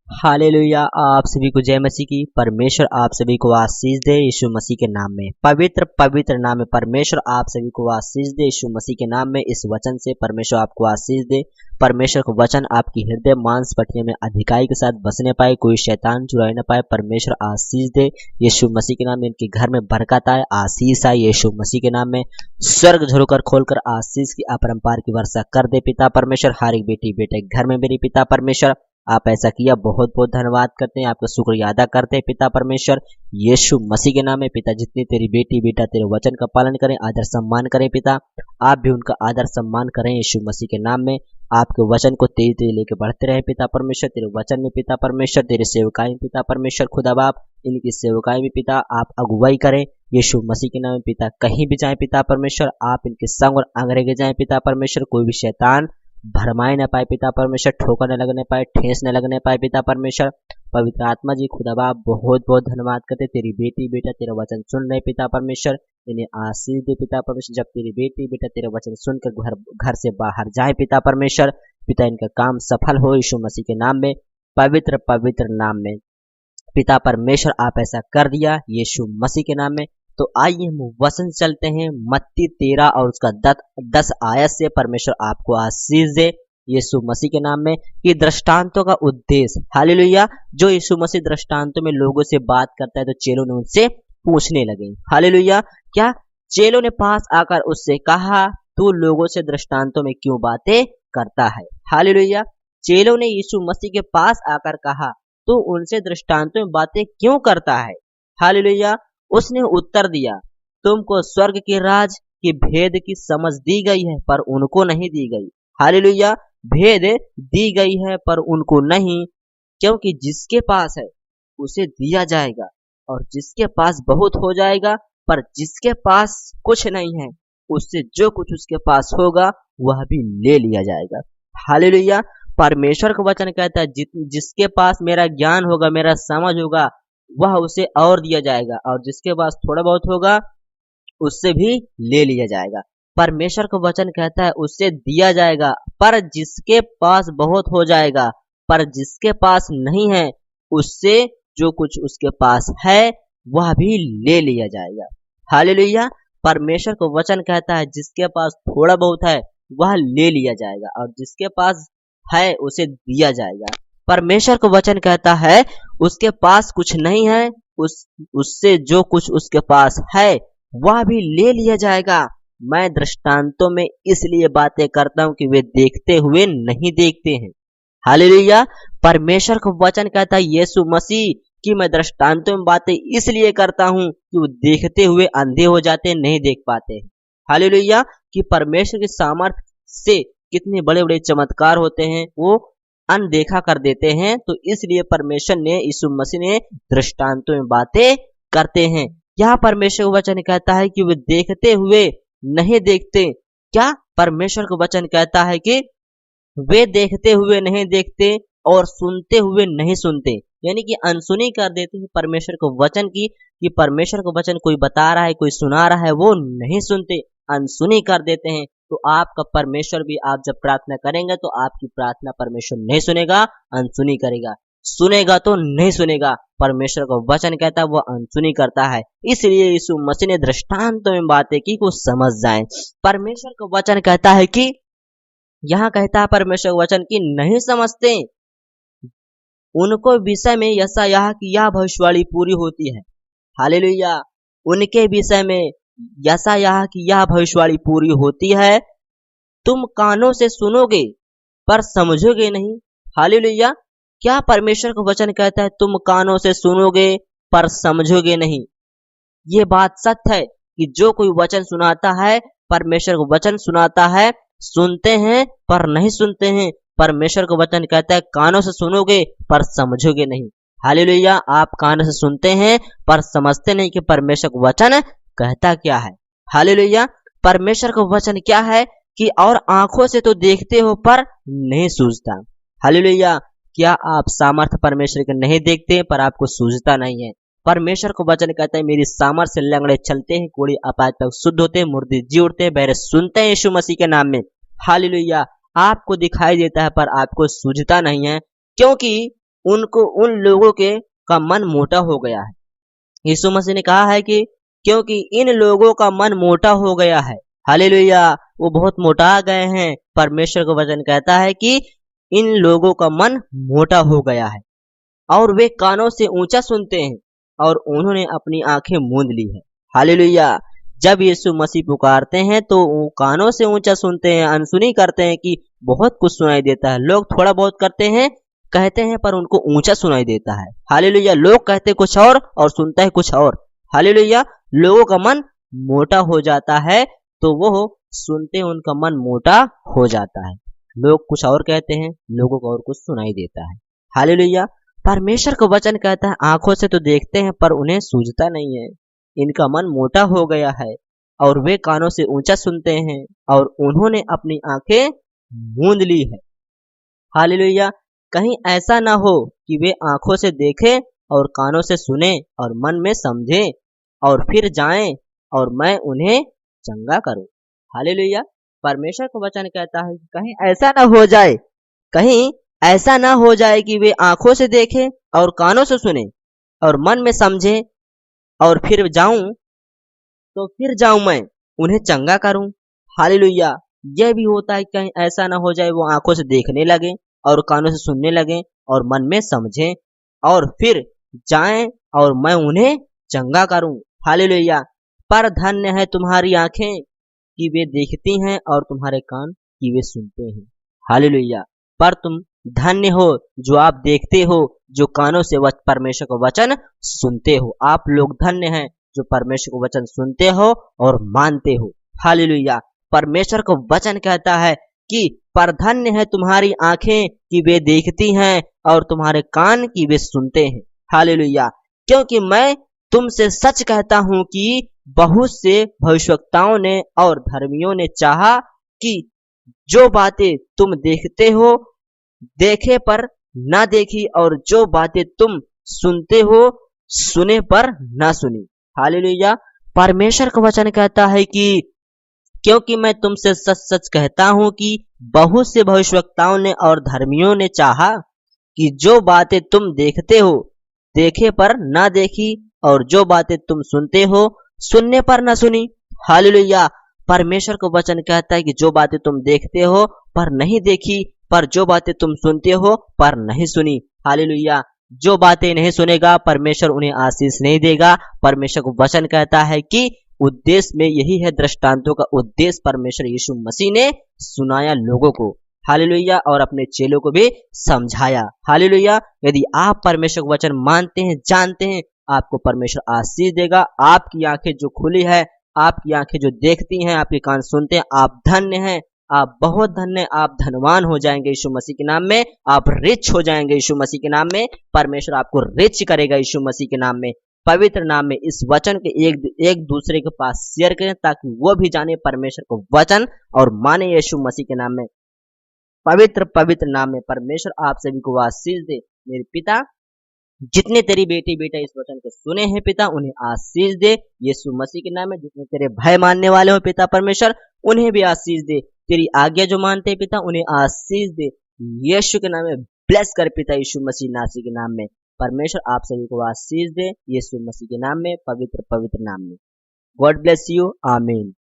Hallelujah. आप सभी को जय मसीह की। परमेश्वर आप सभी को आशीष दे यीशु मसीह के नाम में। पवित्र पवित्र नाम में परमेश्वर आप सभी को आशीष दे यीशु मसीह के नाम में। इस वचन से परमेश्वर आपको आशीष दे। परमेश्वर का वचन आपकी हृदय मांस पट्टियों में अधिकाई के साथ बसने पाए, कोई शैतान चुरा न पाए। परमेश्वर आशीष दे यीशु मसीह के नाम में। इनके घर में बरकत आए, आशीष आए यीशु मसीह के नाम में। स्वर्ग झरोकर खोलकर आशीष की अपरंपार की वर्षा कर दे पिता परमेश्वर। हर एक बेटी बेटे के घर में मेरी पिता परमेश्वर आप ऐसा किया, बहुत बहुत धन्यवाद करते हैं, आपका शुक्रिया अदा करते हैं पिता परमेश्वर यीशु मसीह के नाम में। पिता जितनी तेरी बेटी बेटा तेरे वचन का पालन करें, आदर सम्मान करें पिता, आप भी उनका आदर सम्मान करें यीशु मसीह के नाम में। आपके वचन को तेज तेज लेके बढ़ते रहे पिता परमेश्वर। तेरे वचन में पिता परमेश्वर, तेरे सेवकाई पिता परमेश्वर खुदा बाप, इनकी सेवकाई में पिता आप अगुवाई करें यीशु मसीह के नाम में पिता। कहीं भी जाए पिता परमेश्वर, आप इनके संग और अंग्रेगे जाए पिता परमेश्वर। कोई भी शैतान भरमाए न पाए पिता परमेश्वर, ठोकर न लगने पाए, ठेस न लगने पाए पिता परमेश्वर। पवित्र आत्मा जी खुदा बाप बहुत बहुत धन्यवाद करते। तेरी बेटी बेटा तेरा वचन सुन रहे पिता परमेश्वर, इन्हें आशीष दे पिता परमेश्वर। जब तेरी बेटी बेटा तेरा वचन सुनकर घर से बाहर जाए पिता परमेश्वर, पिता इनका काम सफल हो यीशु मसीह के नाम में, पवित्र पवित्र नाम में पिता परमेश्वर। आप ऐसा कर दिया यीशु मसीह के नाम में। तो आइए हम वचन चलते हैं मत्ती 13 और उसका 10 आयत से। परमेश्वर आपको आशीष दे यीशु मसीह के नाम में। कि दृष्टांतों का उद्देश्य, हालेलुया, जो यीशु मसीह दृष्टांतों में लोगों से बात करता है तो चेलों ने उनसे पूछने लगे, हालेलुया। क्या चेलों ने पास आकर उससे कहा, तू लोगों से दृष्टांतों में क्यों बातें करता है? हालेलुया। चेलों ने यीशु मसीह के पास आकर कहा, तू उनसे दृष्टांतों में बातें क्यों करता है? हालेलुया। उसने उत्तर दिया, तुमको स्वर्ग के राज के भेद की समझ दी गई है पर उनको नहीं दी गई। हालेलुया। भेद दी गई है पर उनको नहीं, क्योंकि जिसके पास है उसे दिया जाएगा और जिसके पास बहुत हो जाएगा, पर जिसके पास कुछ नहीं है उससे जो कुछ उसके पास होगा वह भी ले लिया जाएगा। हालेलुया। परमेश्वर का वचन कहता है जिसके पास मेरा ज्ञान होगा, मेरा समझ होगा, वह उसे और दिया जाएगा, और जिसके पास थोड़ा बहुत होगा उससे भी ले लिया जाएगा। परमेश्वर का वचन कहता है उससे दिया जाएगा, पर जिसके पास बहुत हो जाएगा, पर जिसके पास नहीं है उससे जो कुछ उसके पास है वह भी ले लिया जाएगा। हालेलुया। परमेश्वर का वचन कहता है जिसके पास थोड़ा बहुत है वह ले लिया जाएगा और जिसके पास है उसे दिया जाएगा। परमेश्वर का वचन कहता है उसके पास कुछ नहीं है, उससे जो कुछ उसके पास है वह भी ले लिया जाएगा। मैं दृष्टांतों में इसलिए बातें करता हूं कि वे देखते हुए नहीं देखते हैं। हालेलुया। परमेश्वर का वचन कहता है यीशु मसीह कि मैं दृष्टांतों में बातें इसलिए करता हूं कि वो देखते हुए अंधे हो जाते हैं, नहीं देख पाते हैं। हालेलुया। कि परमेश्वर के सामर्थ्य से कितने बड़े बड़े चमत्कार होते हैं वो अनदेखा कर देते हैं। तो इसलिए परमेश्वर ने, यीशु मसीह ने दृष्टांतों में बातें करते हैं। यहाँ परमेश्वर का वचन कहता है कि वे देखते हुए नहीं देखते। क्या परमेश्वर का वचन कहता है कि वे देखते हुए नहीं देखते और सुनते हुए नहीं सुनते, यानी कि अनसुनी कर देते हैं परमेश्वर को वचन की। कि परमेश्वर को वचन कोई बता रहा है, कोई सुना रहा है, वो नहीं सुनते, अनसुनी कर देते हैं। तो आपका परमेश्वर भी, आप जब प्रार्थना करेंगे तो आपकी प्रार्थना परमेश्वर नहीं सुनेगा, अनसुनी करेगा। सुनेगा तो नहीं सुनेगा। परमेश्वर का वचन कहता है वो अनसुनी करता है। इसलिए यीशु मसीह ने दृष्टांतों में बातें की को समझ जाए। परमेश्वर का वचन कहता है कि, यहाँ कहता है परमेश्वर का वचन की नहीं समझते उनको विषय में यशायाह की यह भविष्यवाणी पूरी होती है। हालेलुया। उनके विषय में यशायाह की यह भविष्यवाणी पूरी होती है, तुम कानों से सुनोगे पर समझोगे नहीं। हालेलुया। क्या परमेश्वर का वचन कहता है तुम कानों से सुनोगे पर समझोगे नहीं। ये बात सत्य है कि जो कोई वचन सुनाता है, परमेश्वर का वचन सुनाता है, सुनते हैं पर नहीं सुनते हैं। परमेश्वर का वचन कहता है कानों से सुनोगे पर समझोगे नहीं। हालेलुया। आप कानों से सुनते हैं पर समझते नहीं कि परमेश्वर का वचन कहता क्या है। हालेलुया। परमेश्वर का वचन क्या है कि और आंखों से तो देखते हो पर नहीं सूझता। हालेलुया। क्या आप सामर्थ्य परमेश्वर के नहीं देखते पर आपको सूझता नहीं है। परमेश्वर को वचन कहता है मेरी सामर्थ्य से लंगड़े चलते हैं, कोढ़ी अपाहिज शुद्ध होते हैं, मुर्दे जी उठते हैं, बहरे सुनते हैं यीशु मसीह के नाम में। हालेलुया। आपको दिखाई देता है पर आपको सूझता नहीं है, क्योंकि उनको उन लोगों के का मन मोटा हो गया है। यीशु मसीह ने कहा है कि क्योंकि इन लोगों का मन मोटा हो गया है। हालेलुया, वो बहुत मोटा गए हैं। परमेश्वर का वचन कहता है कि इन लोगों का मन मोटा हो गया है और वे कानों से ऊंचा सुनते हैं और उन्होंने अपनी आंखें मूंद ली है। हालेलुया, जब यीशु मसीह पुकारते हैं तो वो कानों से ऊंचा सुनते हैं, अनसुनी करते हैं कि बहुत कुछ सुनाई देता है। लोग थोड़ा बहुत करते हैं, कहते हैं, पर उनको ऊंचा सुनाई देता है। हालेलुया, लोग कहते कुछ और सुनता है कुछ और। हालेलुया, लोगों का मन मोटा हो जाता है तो वो सुनते उनका मन मोटा हो जाता है। लोग कुछ और कहते हैं, लोगों को और कुछ सुनाई देता है। हालेलुया, परमेश्वर का वचन कहता है आंखों से तो देखते हैं पर उन्हें सूझता नहीं है। इनका मन मोटा हो गया है और वे कानों से ऊंचा सुनते हैं और उन्होंने अपनी आंखें मूंद ली है। हालेलुया, कहीं ऐसा ना हो कि वे आंखों से देखें और कानों से सुने और मन में समझें और फिर जाएं और मैं उन्हें चंगा करूं। हालेलुया, परमेश्वर का वचन कहता है कि कहीं ऐसा ना हो जाए, कहीं ऐसा ना हो जाए कि वे आंखों से देखें और कानों से सुने और मन में समझें और फिर जाऊं मैं उन्हें चंगा करूं। हालेलुया, यह भी होता है कि कहीं ऐसा ना हो जाए वो आंखों से देखने लगे और कानों से सुनने लगे और मन में समझें और फिर जाएं और मैं उन्हें चंगा करूं। हालेलुया, पर धन्य है तुम्हारी आंखें कि वे देखती हैं और तुम्हारे कान कि वे सुनते हैं। हालेलुया, पर तुम धन्य हो जो आप देखते हो, जो कानों से परमेश्वर का वचन सुनते हो। आप लोग धन्य हैं जो परमेश्वर का वचन सुनते हो और मानते हो। हालेलुया, परमेश्वर का वचन कहता है कि पर धन्य है तुम्हारी आंखें कि वे देखती हैं और तुम्हारे कान कि वे सुनते हैं। हालेलुया, क्योंकि मैं तुमसे सच कहता हूं कि बहुत से भविष्यवक्ताओं ने और धर्मियों ने चाहा कि जो बातें तुम देखते हो देखे पर ना देखी और जो बातें तुम सुनते हो सुने पर ना सुनी। हालेलुया, परमेश्वर का वचन कहता है कि क्योंकि मैं तुमसे सच सच कहता हूं कि बहुत से भविष्यवक्ताओं ने और धर्मियों ने चाहा कि जो बातें तुम देखते हो देखे पर ना देखी और जो बातें तुम सुनते हो सुनने पर ना सुनी। हालेलुया, परमेश्वर का वचन कहता है कि जो बातें तुम देखते हो पर नहीं देखी, पर जो बातें तुम सुनते हो पर नहीं सुनी। हालेलुया, जो बातें नहीं सुनेगा परमेश्वर उन्हें आशीष नहीं देगा। परमेश्वर का वचन कहता है कि उद्देश्य में यही है, दृष्टांतों का उद्देश्य परमेश्वर यीशु मसीह ने सुनाया लोगों को। हालेलुया, और अपने चेलों को भी समझाया। हालेलुया, यदि आप परमेश्वर का वचन मानते हैं, जानते हैं, आपको परमेश्वर आशीष देगा। आपकी आंखें जो खुली है, आपकी आंखें जो देखती हैं, आपके कान सुनते हैं, आप धन्य हैं, आप बहुत धन्य, आप धनवान हो जाएंगे यीशु मसीह के नाम में। आप रिच हो जाएंगे यीशु मसीह के नाम में। परमेश्वर आपको रिच करेगा यीशु मसीह के नाम में, पवित्र नाम में। इस वचन के एक दूसरे के पास शेयर करें ताकि वो भी जाने परमेश्वर को वचन और माने यीशु मसीह के नाम में, पवित्र पवित्र नाम में। परमेश्वर आप सभी को आशीष दे। मेरे पिता, जितने तेरी बेटी बेटा इस वचन को सुने हैं पिता, उन्हें आशीष दे यीशु मसीह के नाम में। जितने तेरे भय मानने वाले हो पिता परमेश्वर, उन्हें भी आशीष दे। तेरी आज्ञा जो मानते हैं पिता, उन्हें आशीष दे यीशु के नाम में। ब्लेस कर पिता यीशु मसीह नासी के नाम में। परमेश्वर आप सभी को आशीष दे यीशु मसीह के नाम में, पवित्र पवित्र नाम में। गॉड ब्लेस यू, आमीन।